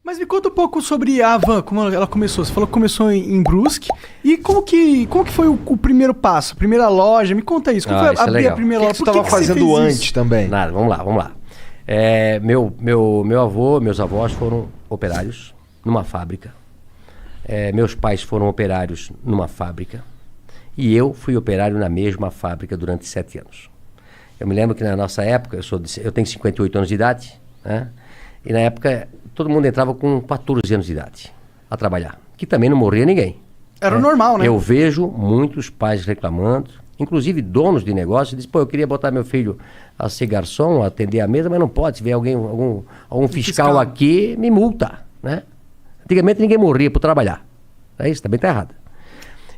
Mas me conta um pouco sobre a Havan, como ela começou. Você falou que começou em Brusque. E como que foi o primeiro passo, a primeira loja? Me conta isso. Como foi abrir a primeira loja? O que você estava fazendo antes também? Nada, vamos lá. Meu avô, meus avós foram operários numa fábrica. Meus pais foram operários numa fábrica. E eu fui operário na mesma fábrica durante 7 anos. Eu me lembro que na nossa época, eu tenho 58 anos de idade, né? E na época todo mundo entrava com 14 anos de idade a trabalhar, que também não morria ninguém. Era normal, né? Eu vejo muitos pais reclamando, inclusive donos de negócio, dizem, eu queria botar meu filho a ser garçom, a atender a mesa, mas não pode. Se vier algum fiscal aqui, me multa, né? Antigamente ninguém morria por trabalhar. Isso também está errado.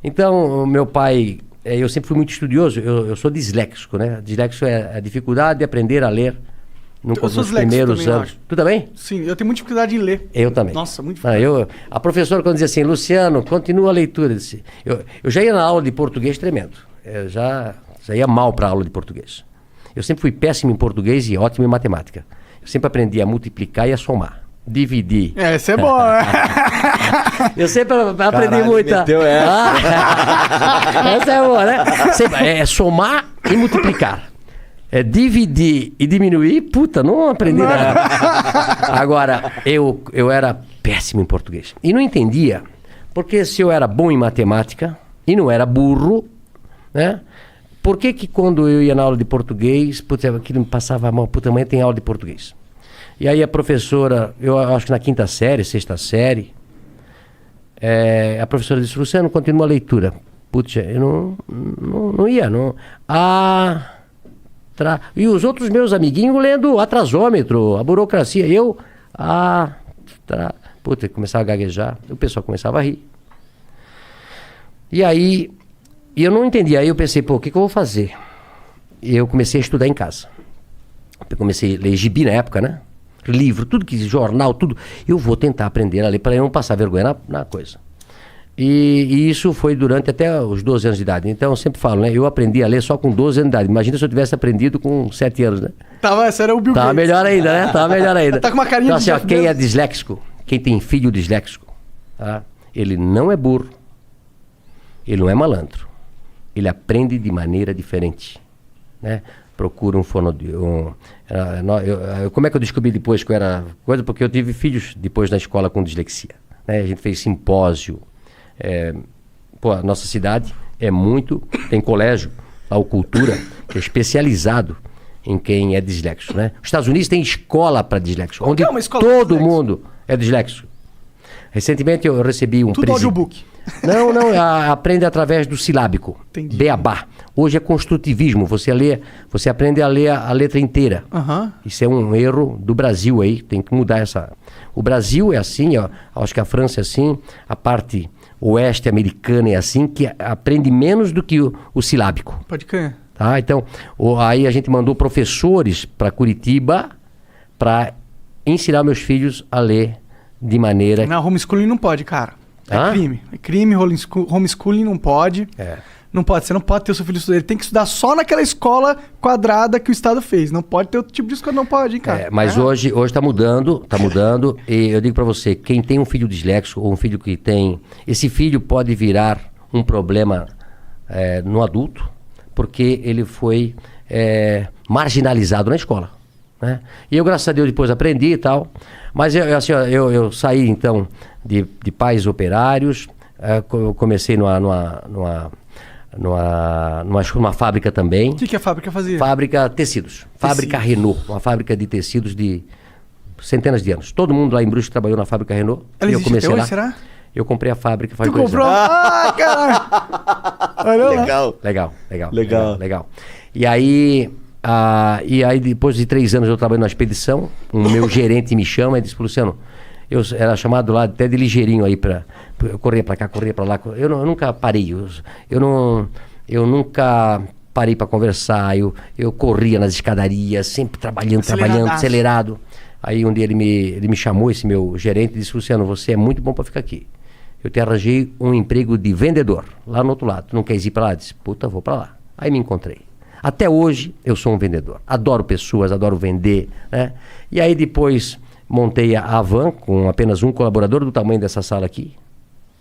Então, meu pai, eu sempre fui muito estudioso, eu sou disléxico, né? Disléxico é a dificuldade de aprender a ler nos primeiros anos. Tu também? Sim, eu tenho muita dificuldade em ler. Eu também. Nossa, muito difícil. A professora, quando dizia assim, Luciano, continua a leitura. Eu já ia na aula de português tremendo. Eu já ia mal para a aula de português. Eu sempre fui péssimo em português e ótimo em matemática. Eu sempre aprendi a multiplicar e a somar. Dividir. Isso é bom, né? Eu sempre aprendi muito. Essa é boa, né? É somar e multiplicar. Dividir e diminuir, não aprendi nada. Agora, eu era péssimo em português. E não entendia, porque se eu era bom em matemática e não era burro, né? Por que quando eu ia na aula de português, aquilo me passava mal, amanhã tem aula de português. E aí a professora, eu acho que na 5ª série, 6ª série, a professora disse, Luciano, continua a leitura. Eu não ia. E os outros meus amiguinhos lendo atrasômetro, a burocracia. Começava a gaguejar, o pessoal começava a rir. E aí, eu não entendia. Aí eu pensei, o que eu vou fazer? E eu comecei a estudar em casa. Eu comecei a ler gibi na época, né? Livro, tudo que jornal, tudo. Eu vou tentar aprender a ler para eu não passar vergonha na coisa. E isso foi durante até os 12 anos de idade. Então eu sempre falo, né? Eu aprendi a ler só com 12 anos de idade. Imagina se eu tivesse aprendido com 7 anos, né? Esse era o Bill Gates. Tava melhor ainda, né? Tava melhor ainda. Tá com uma carinha então, assim, quem é disléxico, quem tem filho disléxico, tá? Ele não é burro, ele não é malandro. Ele aprende de maneira diferente, né? Procura como é que eu descobri depois que eu era coisa? Porque eu tive filhos depois na escola com dislexia, né? A gente fez simpósio. A nossa cidade tem colégio, a Cultura, que é especializado em quem é disléxico, né? Os Estados Unidos tem escola para disléxico, onde todo mundo é disléxico. Recentemente eu recebi um Tudo audiobook. Não, aprende através do silábico. Entendi. Beabá. Hoje é construtivismo, você aprende a ler a letra inteira. Uhum. Isso é um erro do Brasil aí, tem que mudar essa... O Brasil é assim, acho que a França é assim, a parte oeste americana é assim, que aprende menos do que o silábico. Pode crer. Tá? Então, aí a gente mandou professores para Curitiba para ensinar meus filhos a ler de maneira... Não, homeschooling não pode, cara. Crime. É crime, homeschooling não pode. Não pode, você não pode ter o seu filho estudar. Ele tem que estudar só naquela escola quadrada que o Estado fez. Não pode ter outro tipo de escola, não pode, hein, cara. Mas hoje tá mudando. E eu digo pra você, quem tem um filho disléxico ou um filho que tem... Esse filho pode virar um problema no adulto, porque ele foi marginalizado na escola, né? E eu, graças a Deus, depois aprendi e tal. Mas eu saí, então, de pais operários. Eu comecei numa fábrica também. O que a fábrica fazia? Fábrica tecidos. Fábrica Renault. Uma fábrica de tecidos de centenas de anos. Todo mundo lá em Brusque trabalhou na fábrica Renault. Ela eu comecei lá. Será? Eu comprei a fábrica faz 2 anos. Tu comprou? Caralho! Legal. E aí, depois de 3 anos eu trabalhei numa expedição. O meu gerente me chama e disse, Luciano, eu era chamado lá até de ligeirinho aí eu corria pra cá, corria pra lá. Eu nunca parei. Eu nunca parei pra conversar. Eu corria nas escadarias, sempre trabalhando, acelerado. Aí um dia ele me chamou, esse meu gerente, e disse, Luciano, você é muito bom pra ficar aqui. Eu te arranjei um emprego de vendedor, lá no outro lado. Tu não queres ir pra lá? Eu disse, vou pra lá. Aí me encontrei. Até hoje eu sou um vendedor. Adoro pessoas, adoro vender, né? E aí depois montei a Van com apenas um colaborador do tamanho dessa sala aqui.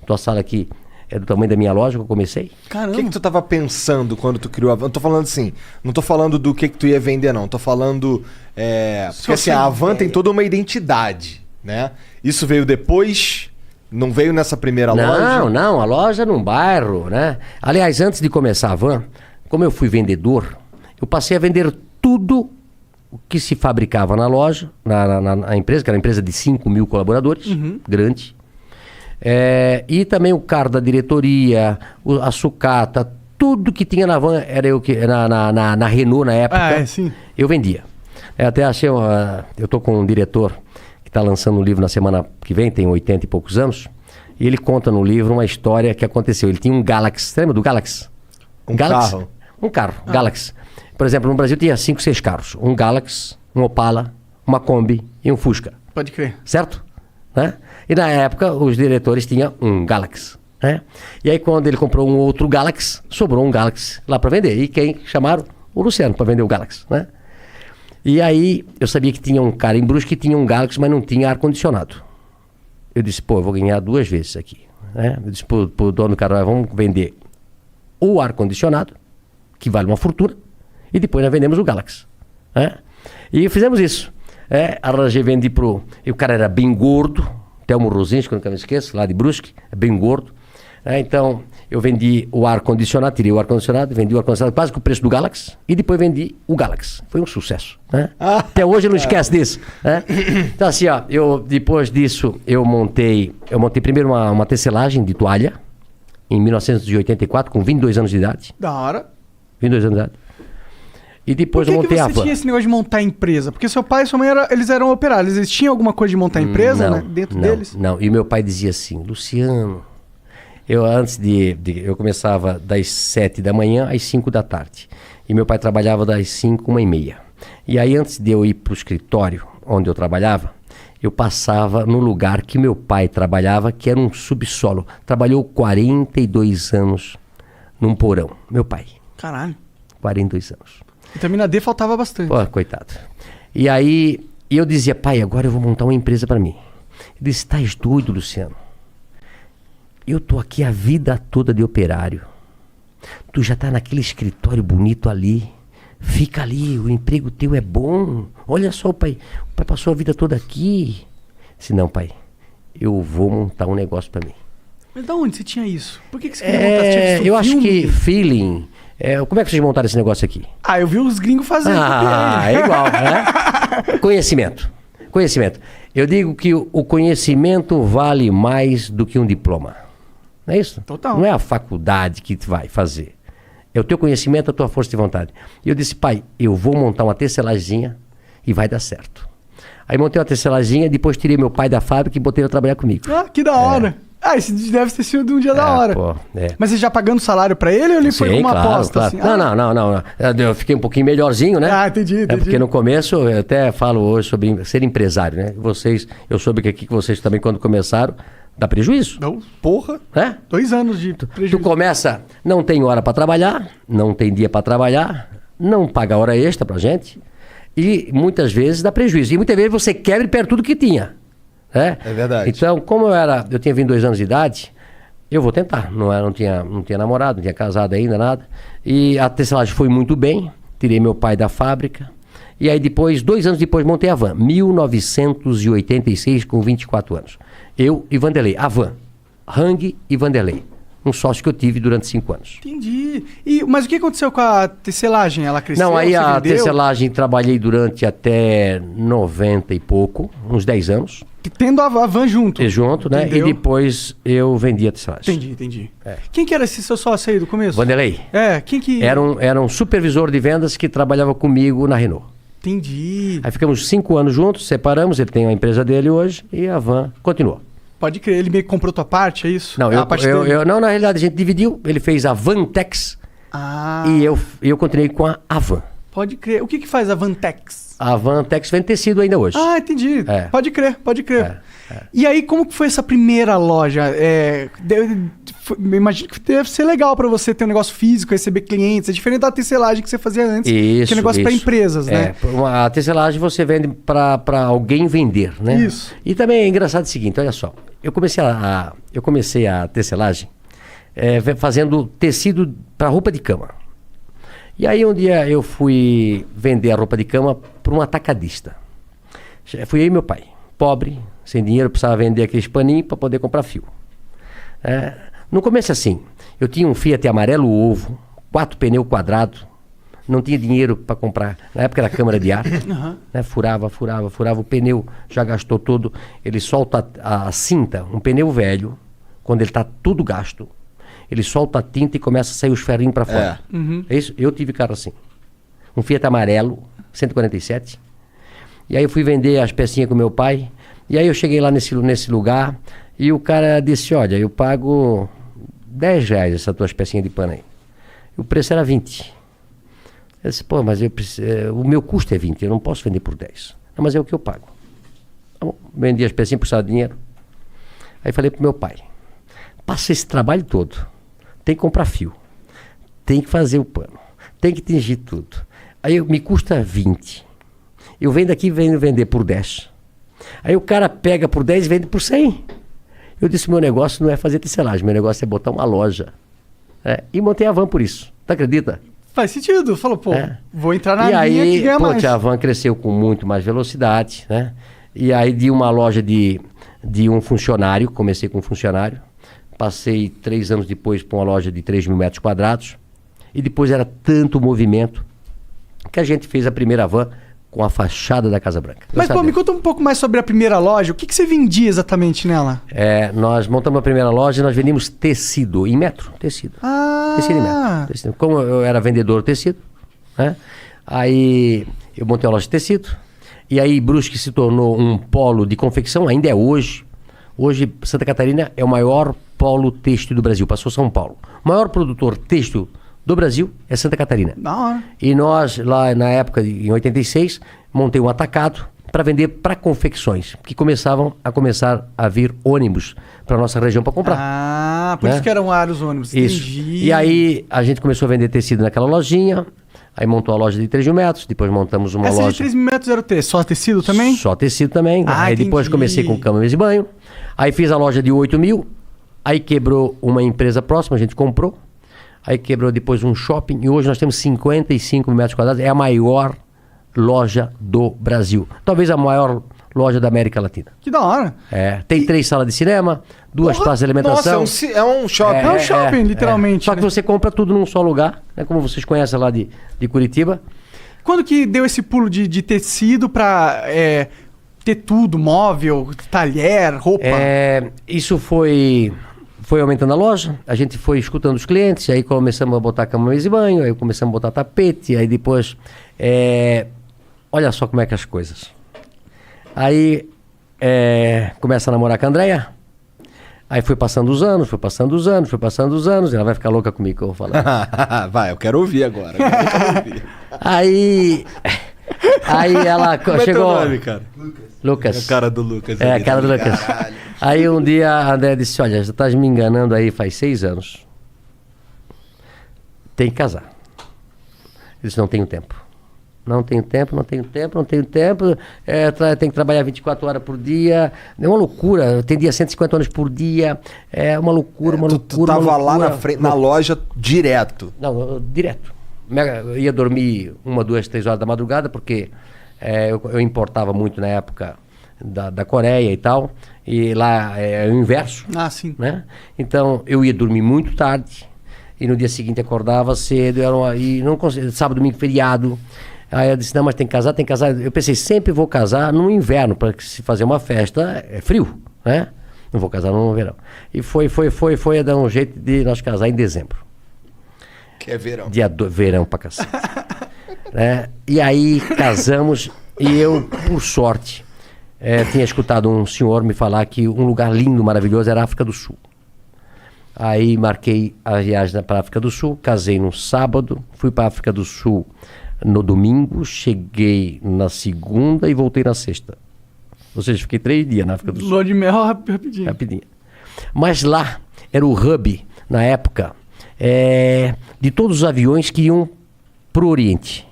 Tua sala aqui é do tamanho da minha loja que eu comecei. Caramba. O que tu tava pensando quando tu criou a Van? Não tô falando assim, não tô falando do que tu ia vender, não. Tô falando... porque assim, a Van tem toda uma identidade, né? Isso veio depois... Não veio nessa primeira loja? Não, a loja num bairro, né? Aliás, antes de começar a Van, como eu fui vendedor, eu passei a vender tudo o que se fabricava na loja, na empresa, que era uma empresa de 5 mil colaboradores, grande. E também o carro da diretoria, a sucata, tudo que tinha na Van, era eu que na Renault na época, sim. eu vendia. Até achei, eu tô com um diretor que está lançando um livro na semana que vem, tem 80 e poucos anos, e ele conta no livro uma história que aconteceu. Ele tinha um Galaxy, você lembra do Galaxy? Carro? Um carro, Galaxy. Por exemplo, no Brasil tinha 5, 6 carros. Um Galaxy, um Opala, uma Kombi e um Fusca. Pode crer. Certo? Né? E na época, os diretores tinham um Galaxy. Né? E aí, quando ele comprou um outro Galaxy, sobrou um Galaxy lá para vender. E quem chamaram? O Luciano, para vender o Galaxy. Né? E aí, eu sabia que tinha um cara em Brusque que tinha um Galaxy, mas não tinha ar-condicionado. Eu disse, eu vou ganhar 2 vezes aqui. Né? Eu disse pro dono do carro, vamos vender o ar-condicionado, que vale uma fortuna, e depois nós vendemos o Galaxy. Né? E fizemos isso. Arranjei, vendi pro... E o cara era bem gordo, Telmo Rosinski, que eu nunca me esqueço, lá de Brusque, bem gordo. Então, eu vendi o ar-condicionado, tirei o ar-condicionado, vendi o ar-condicionado quase com o preço do Galaxy, e depois vendi o Galaxy. Foi um sucesso. Né? Até hoje eu não esqueço disso. Né? Então, assim, depois disso, eu montei primeiro uma tecelagem de toalha, em 1984, com 22 anos de idade. Da hora. 22 anos de idade. E depois eu montei a Van. Por que você tinha esse negócio de montar empresa? Porque seu pai e sua mãe eles eram operários. Eles tinham alguma coisa de montar empresa, né? Dentro deles? Não. E meu pai dizia assim, Luciano, eu começava das 7 da manhã às 5 da tarde. E meu pai trabalhava das 5, 1h30. E aí, antes de eu ir para o escritório onde eu trabalhava, eu passava no lugar que meu pai trabalhava, que era um subsolo. Trabalhou 42 anos num porão. Meu pai. Caralho. 42 anos. Vitamina D faltava bastante. Pô, coitado. E aí, eu dizia, pai, agora eu vou montar uma empresa para mim. Ele disse, estás doido, Luciano? Eu tô aqui a vida toda de operário. Tu já tá naquele escritório bonito ali. Fica ali, o emprego teu é bom. Olha só, pai passou a vida toda aqui. Eu disse, não, pai, eu vou montar um negócio para mim. Mas da onde você tinha isso? Por que você queria montar? Você tinha visto eu acho que feeling... como é que vocês montaram esse negócio aqui? Eu vi os gringos fazendo. É igual, né? Conhecimento. Eu digo que o conhecimento vale mais do que um diploma. Não é isso? Total. Não é a faculdade que vai fazer. É o teu conhecimento, a tua força de vontade. E eu disse, pai, eu vou montar uma tecelaginha e vai dar certo. Aí montei uma tecelaginha, depois tirei meu pai da fábrica e botei ele a trabalhar comigo. Que da hora. Esse deve ter sido um dia da hora. Mas você já pagando salário pra ele ou ele foi com uma aposta? Claro. Assim? Não. Eu fiquei um pouquinho melhorzinho, né? Entendi. Porque no começo, eu até falo hoje sobre ser empresário, né? Eu soube que aqui vocês também, quando começaram, dá prejuízo. Não, porra. 2 anos de prejuízo. Tu começa, não tem hora pra trabalhar, não tem dia pra trabalhar, não paga hora extra pra gente, e muitas vezes dá prejuízo. E muitas vezes você quebra e perde tudo que tinha. É verdade. Então, como eu tinha 22 anos de idade, eu vou tentar. Não tinha namorado, não tinha casado ainda, nada. E a tecelagem foi muito bem. Tirei meu pai da fábrica. E aí depois, 2 anos depois, montei a Van. 1986, com 24 anos. Eu e Vanderlei. A Van. Hang e Vanderlei. Um sócio que eu tive durante 5 anos. Entendi. Mas o que aconteceu com a tecelagem? Ela cresceu? Não, aí a tecelagem trabalhei durante até 90 e pouco, uns 10 anos. Tendo a Van junto. Junto, né? Entendeu? E depois eu vendi a tecelagem. Entendi. Quem que era esse seu sócio aí do começo? Vanderlei. Quem que... Era um supervisor de vendas que trabalhava comigo na Renault. Entendi. Aí ficamos 5 anos juntos, separamos, ele tem a empresa dele hoje e a Van continuou. Pode crer, ele meio que comprou tua parte, é isso? Não, não, na realidade a gente dividiu, ele fez a Vantex e eu continuei com a Van. Pode crer. O que faz a Vantex? A Vantex vende tecido ainda hoje. Entendi. Pode crer. E aí, como que foi essa primeira loja? imagino que deve ser legal pra você ter um negócio físico, receber clientes. É diferente da tecelagem que você fazia antes, que é negócio pra empresas, né? A tecelagem você vende pra alguém vender, né? Isso. E também é engraçado o seguinte, olha só. Eu comecei a tecelagem fazendo tecido para roupa de cama. E aí um dia eu fui vender a roupa de cama para um atacadista. Fui eu e meu pai, pobre, sem dinheiro, precisava vender aqueles paninhos para poder comprar fio. No começo assim, eu tinha um Fiat amarelo ovo, 4 pneus quadrados, não tinha dinheiro para comprar. Na época era câmara de ar, né? Furava, o pneu já gastou todo. Ele solta a cinta, um pneu velho, quando ele está tudo gasto, ele solta a tinta e começa a sair os ferrinhos para fora. É isso? Eu tive carro assim. Um Fiat amarelo, 147. E aí eu fui vender as pecinhas com meu pai. E aí eu cheguei lá nesse lugar e o cara disse, olha, eu pago R$10 essas tuas pecinhas de pano aí. E o preço era 20. Eu disse, pô, mas o meu custo é 20, eu não posso vender por 10. Não, mas é o que eu pago. Tá bom, vendi as pecinhas, precisava de dinheiro. Aí falei pro meu pai, passa esse trabalho todo, tem que comprar fio, tem que fazer o pano, tem que tingir tudo. Aí me custa 20. Eu venho daqui e venho vender por 10. Aí o cara pega por 10 e vende por 100. Eu disse, meu negócio não é fazer tecelagem, meu negócio é botar uma loja. E montei a Van por isso. Tu acredita? Faz sentido. Falou, pô, vou entrar na linha que ganha mais. A Van cresceu com muito mais velocidade, né? E aí de uma loja de um funcionário, comecei com um funcionário, passei 3 anos depois para uma loja de 3 mil metros quadrados, e depois era tanto movimento que a gente fez a primeira Van com a fachada da Casa Branca. Mas, pô, me conta um pouco mais sobre a primeira loja. O que você vendia exatamente nela? Nós montamos a primeira loja e nós vendíamos tecido, em metro, tecido. Tecido em metro. Tecido. Como eu era vendedor de tecido, né? Aí eu montei a loja de tecido, e aí Brusque se tornou um polo de confecção, ainda é hoje. Hoje, Santa Catarina é o maior polo têxtil do Brasil, passou São Paulo. O maior produtor têxtil do Brasil é Santa Catarina. E nós, lá na época, em 86, montei um atacado para vender para confecções, que começaram a vir ônibus para nossa região para comprar. Por isso que eram vários ônibus. Isso. Entendi. E aí a gente começou a vender tecido naquela lojinha, aí montou a loja de 3 mil metros, depois montamos uma loja... Essa de 3 mil metros era o quê? Só tecido também? Só tecido também. Aí depois comecei com cama, mesa e banho. Aí fiz a loja de 8 mil, aí quebrou uma empresa próxima, a gente comprou. Aí quebrou depois um shopping e hoje nós temos 55 mil metros quadrados. É a maior loja do Brasil. Talvez a maior loja da América Latina. Que da hora. Tem 3 salas de cinema, 2 praças de alimentação. Nossa, é um shopping. É um shopping, literalmente. Só que você compra tudo num só lugar, né? Como vocês conhecem lá de Curitiba. Quando que deu esse pulo de tecido pra ter tudo, móvel, talher, roupa? Isso foi aumentando a loja, a gente foi escutando os clientes, aí começamos a botar cama, mesa e banho, aí começamos a botar tapete, aí depois... olha só como é que as coisas. Aí começa a namorar com a Andréia, aí foi passando os anos, ela vai ficar louca comigo que eu vou falar. Vai, eu quero ouvir agora. Aí ela Como chegou... É teu nome, cara? Lucas. A cara do Lucas. A cara do Lucas. Caralho. Aí um dia a André disse, olha, você estás me enganando aí faz 6 anos. Tem que casar. Eu disse, não tenho tempo. Tem que trabalhar 24 horas por dia. É uma loucura. Tem dia 150 horas por dia. É uma loucura, Tu tava lá na frente, na loja direto. Não, direto. Eu ia dormir 1, 2, 3 horas da madrugada, porque eu importava muito na época da Coreia e tal, e lá é o inverso. Sim. Né? Então eu ia dormir muito tarde, e no dia seguinte acordava cedo, e não conseguia, sábado, domingo, feriado. Aí eu disse, não, mas tem que casar. Eu pensei, sempre vou casar no inverno, para se fazer uma festa, é frio, né? Não vou casar no verão. E foi a dar um jeito de nós casar em dezembro. Que é verão. Verão pra cacete. Né? E aí casamos, e eu, por sorte, tinha escutado um senhor me falar que um lugar lindo, maravilhoso, era a África do Sul. Aí marquei a viagem para a África do Sul, casei no sábado, fui para a África do Sul no domingo, cheguei na segunda e voltei na sexta. Ou seja, fiquei 3 dias na África do Sul. Lua de mel rapidinho. Mas lá era o hub na época, de todos os aviões que iam pro Oriente.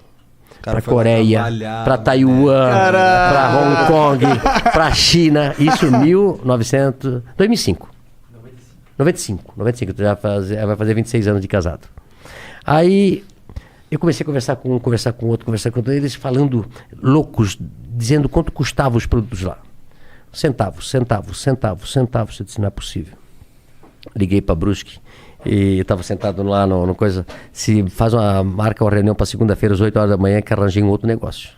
Para Coreia, para Taiwan, para Hong Kong, para China. Isso 2005. 95. Vai fazer 26 anos de casado. Aí eu comecei a conversar com outro, eles falando loucos, dizendo quanto custavam os produtos lá. Centavos. Eu disse, não é possível. Liguei para Brusque e eu estava sentado lá no coisa. Marca uma reunião para segunda-feira às 8 horas da manhã que arranjei um outro negócio.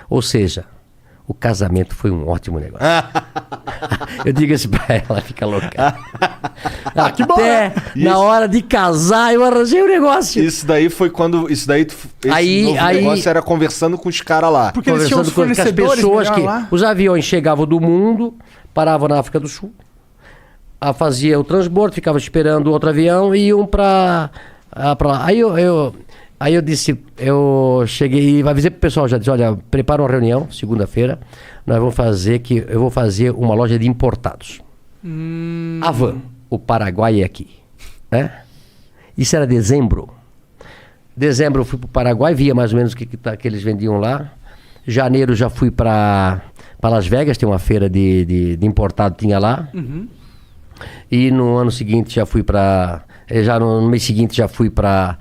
Ou seja, o casamento foi um ótimo negócio. Eu digo isso pra ela, fica louca. Que bom, Até na hora de casar eu arranjei um negócio. Isso daí foi quando... Esse negócio era conversando com os caras lá. Porque eles tinham os com as pessoas que... lá. Os aviões chegavam do mundo, paravam na África do Sul, fazia o transbordo, ficava esperando outro avião e iam pra lá. Aí eu disse, eu cheguei e avisei pro pessoal, já disse, olha, prepara uma reunião, segunda-feira, eu vou fazer uma loja de importados. Avan, o Paraguai é aqui, né? Isso era dezembro. Dezembro eu fui pro Paraguai, via mais ou menos o que eles vendiam lá. Janeiro já fui para Las Vegas, tem uma feira de importado, tinha lá. E no ano seguinte já fui no mês seguinte já fui para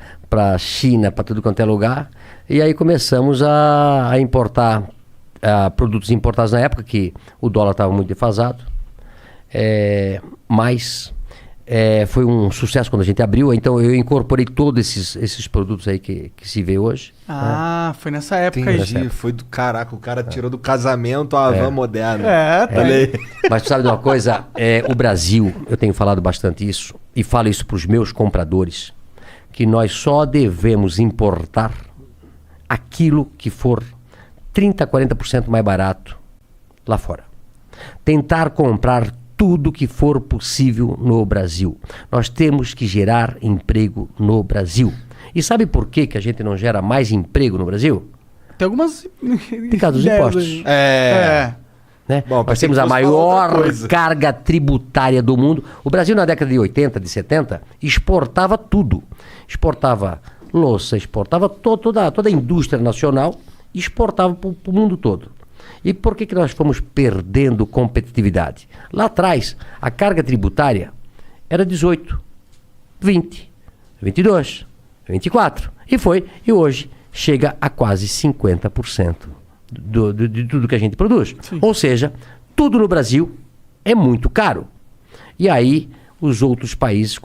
China, para tudo quanto é lugar. E aí começamos a importar produtos importados na época, que o dólar estava muito defasado. Mas foi um sucesso quando a gente abriu. Então eu incorporei todos esses produtos aí que se vê hoje. Foi nessa época aí. Entendi, foi do caraca. O cara tirou do casamento a Havan moderna. Tá aí. Mas tu sabe de uma coisa? O Brasil, eu tenho falado bastante isso, e falo isso para os meus compradores, que nós só devemos importar aquilo que for 30%, 40% mais barato lá fora. Tentar comprar tudo que for possível no Brasil. Nós temos que gerar emprego no Brasil. E sabe por que a gente não gera mais emprego no Brasil? Tem algumas... Por causa dos impostos. Né? Bom, nós temos a maior carga tributária do mundo. O Brasil, na década de 80, de 70, exportava tudo. Exportava louça, exportava toda a indústria nacional, exportava para o mundo todo. E por que nós fomos perdendo competitividade? Lá atrás, a carga tributária era 18, 20, 22, 24. E hoje chega a quase 50% de tudo que a gente produz. Sim. Ou seja, tudo no Brasil é muito caro. E aí os outros países